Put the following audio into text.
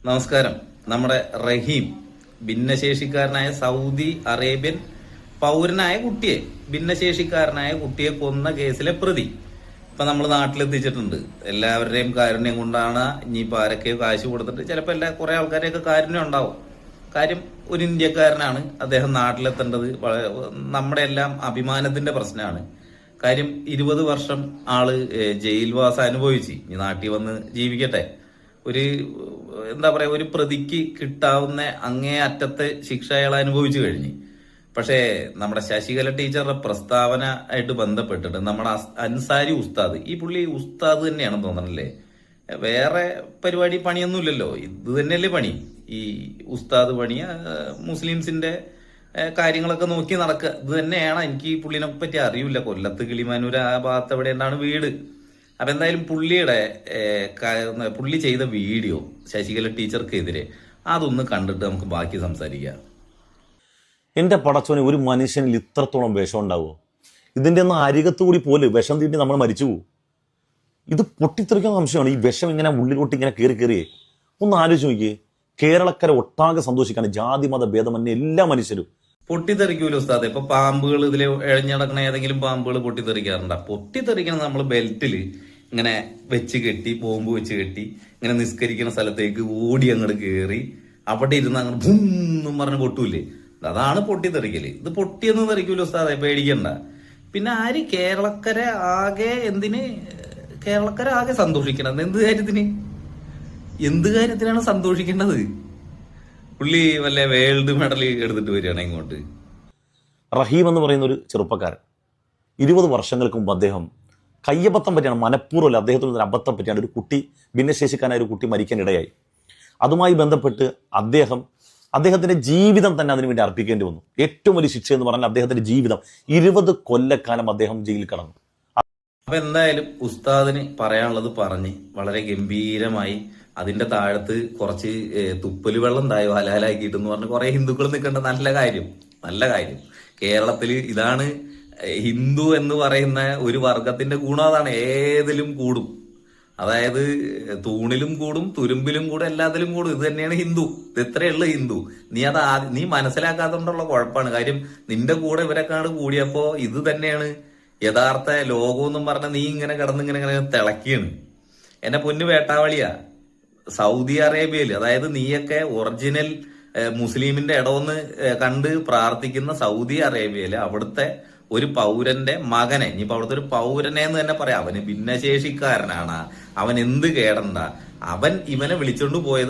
നമസ്കാരം. നമ്മുടെ റഹീം ഭിന്നശേഷിക്കാരനായ Saudi Arabian പൗരനായ കുട്ടിയെ കൊന്ന കേസിലെ പ്രതി ഇപ്പൊ നമ്മൾ നാട്ടിലെത്തിച്ചിട്ടുണ്ട്. എല്ലാവരുടെയും കാരുണ്യം കൊണ്ടാണ് ഇനിയിപ്പോ ആരൊക്കെയോ കാശ് കൊടുത്തിട്ട് ചിലപ്പോ കുറെ ആൾക്കാരെയൊക്കെ കാരുണ്യം ഉണ്ടാവും. കാര്യം ഒരു ഇന്ത്യക്കാരനാണ്, അദ്ദേഹം നാട്ടിലെത്തേണ്ടത് നമ്മുടെ എല്ലാം അഭിമാനത്തിന്റെ പ്രശ്നമാണ്. കാര്യം 20 വർഷം ആള് ജയിൽവാസം അനുഭവിച്ച് ഇനി നാട്ടിൽ വന്ന് ജീവിക്കട്ടെ. എന്താ പറയാ, ഒരു പ്രതിക്ക് കിട്ടാവുന്ന അങ്ങേ അറ്റത്തെ ശിക്ഷ അയാൾ അനുഭവിച്ചു കഴിഞ്ഞു. പക്ഷേ നമ്മുടെ ശശികല ടീച്ചറുടെ പ്രസ്താവന ആയിട്ട് ബന്ധപ്പെട്ടിട്ട് നമ്മുടെ അൻസാരി ഉസ്താദ്, ഈ പുള്ളി ഉസ്താദ് തന്നെയാണെന്ന് തോന്നണല്ലേ, വേറെ പരിപാടി പണിയൊന്നുമില്ലല്ലോ, ഇത് തന്നെയല്ലേ പണി, ഈ ഉസ്താദ് പണി, മുസ്ലിംസിന്റെ കാര്യങ്ങളൊക്കെ നോക്കി നടക്കുക, ഇത് തന്നെയാണ്. എനിക്ക് ഈ പുള്ളിനെ പറ്റി അറിയില്ല. കൊല്ലത്ത് കിളിമാനൂർ ആ ഭാഗത്ത് എവിടെയാണ് വീട്. അപ്പൊ എന്തായാലും പുള്ളി ചെയ്ത വീഡിയോ ശശികല ടീച്ചർക്കെതിരെ അതൊന്ന് കണ്ടിട്ട് നമുക്ക് ബാക്കി സംസാരിക്കാം. എന്റെ പടച്ചോനെ, ഒരു മനുഷ്യനിൽ ഇത്രത്തോളം വിഷം ഉണ്ടാവുമോ? ഇതിന്റെ ഒന്നും അരികത്തുകൂടി പോലെ വിഷം തീണ്ടി നമ്മൾ മരിച്ചു പോകും. ഇത് പൊട്ടിത്തെറിക്കുന്ന അംശമാണ്. ഈ വിഷം ഇങ്ങനെ ഉള്ളിലോട്ട് ഇങ്ങനെ കയറിയേ ഒന്ന് ആലോചിച്ച് നോക്കിയേ. കേരളക്കര ഒട്ടാകെ സന്തോഷിക്കാണ്, ജാതി മത ഭേദമന്യേ എല്ലാ മനുഷ്യരും. പൊട്ടിത്തെറിക്കൂല ഉസ്താദെ. ഇപ്പൊ പാമ്പുകൾ ഇതിൽ എഴഞ്ഞടക്കണ ഏതെങ്കിലും പാമ്പുകൾ പൊട്ടിത്തെറിക്കാറുണ്ടോ? പൊട്ടിത്തെറിക്കണം നമ്മൾ ബെൽറ്റില് ഇങ്ങനെ വെച്ച് കെട്ടി, ബോംബ് വെച്ച് കെട്ടി, ഇങ്ങനെ നിസ്കരിക്കുന്ന സ്ഥലത്തേക്ക് ഓടി അങ്ങോട്ട് കയറി അവിടെ ഇരുന്ന് അങ്ങോട്ട് ഭൂന്നും പറഞ്ഞ് പൊട്ടൂലേ, അതാണ് പൊട്ടിത്തെറിക്കല്. ഇത് പൊട്ടിയൊന്നും തെറിക്കൂല ഉസ്താദെ, പേടിക്കണ്ട. പിന്നെ കേരളക്കര ആകെ സന്തോഷിക്കണം. എന്ത് കാര്യത്തിനാണ് സന്തോഷിക്കേണ്ടത്? പുള്ളി വല്ല വേൾഡ് മെഡൽ എടുത്തിട്ട് വരികയാണ് ഇങ്ങോട്ട്. റഹീം എന്ന് പറയുന്ന ഒരു ചെറുപ്പക്കാരൻ 20 വർഷങ്ങൾക്ക് മുമ്പ് അദ്ദേഹം കയ്യബദ്ധം പറ്റിയാണ്, മനഃപൂർവ്വമല്ല, അദ്ദേഹത്തിന് ഒരു അബദ്ധം പറ്റിയാണ്. ഒരു കുട്ടി, ഭിന്നശേഷിക്കാനായ ഒരു കുട്ടി മരിക്കാനിടയായി. അതുമായി ബന്ധപ്പെട്ട് അദ്ദേഹത്തിന്റെ ജീവിതം തന്നെ അതിനുവേണ്ടി അർപ്പിക്കേണ്ടി വന്നു. ഏറ്റവും വലിയ ശിക്ഷ എന്ന് പറഞ്ഞാൽ അദ്ദേഹത്തിന്റെ ജീവിതം 20 കൊല്ലക്കാലം അദ്ദേഹം ജയിലിൽ കടന്നു. അപ്പൊ എന്തായാലും ഉസ്താദിന് പറയാനുള്ളത് പറഞ്ഞ് വളരെ ഗംഭീരമായി അതിന്റെ താഴത്ത് കുറച്ച് തുപ്പല് വെള്ളം തായോ ഹലാലാക്കിയിട്ടെന്ന് പറഞ്ഞ് കുറെ ഹിന്ദുക്കൾ നിൽക്കേണ്ട നല്ല കാര്യം. കേരളത്തിൽ ഇതാണ് ഹിന്ദു എന്ന് പറയുന്ന ഒരു വർഗത്തിന്റെ ഗുണം. അതാണ്, ഏതിലും കൂടും. അതായത് തൂണിലും കൂടും, തുരുമ്പിലും കൂടും, എല്ലാത്തിലും കൂടും. ഇത് തന്നെയാണ് ഹിന്ദു. ഇത് ഇത്രയുള്ള ഹിന്ദു. നീ മനസ്സിലാക്കാത്തോണ്ടുള്ള കുഴപ്പമാണ്. കാര്യം നിന്റെ കൂടെ ഇവരെക്കാട് കൂടിയപ്പോ ഇത് തന്നെയാണ് യഥാർത്ഥ ലോകം എന്നും പറഞ്ഞ നീ ഇങ്ങനെ കിടന്നിങ്ങനെ തിളക്കിയാണ്. എന്നെ പൊന്നു വേട്ടാവളിയാ, സൗദി അറേബ്യയിൽ, അതായത് നീയൊക്കെ ഒറിജിനൽ മുസ്ലിമിന്റെ ഇടവെന്ന് കണ്ട് പ്രാർത്ഥിക്കുന്ന സൗദി അറേബ്യയില് അവിടുത്തെ ഒരു പൗരന്റെ മകനെ, ഇനിയിപ്പോ അവിടുത്തെ ഒരു പൗരനെ എന്ന് തന്നെ പറയാം, അവന് ഭിന്നശേഷിക്കാരനാണ്, അവൻ എന്ത് കേടണ്ട, അവൻ ഇവനെ വിളിച്ചോണ്ട് പോയത്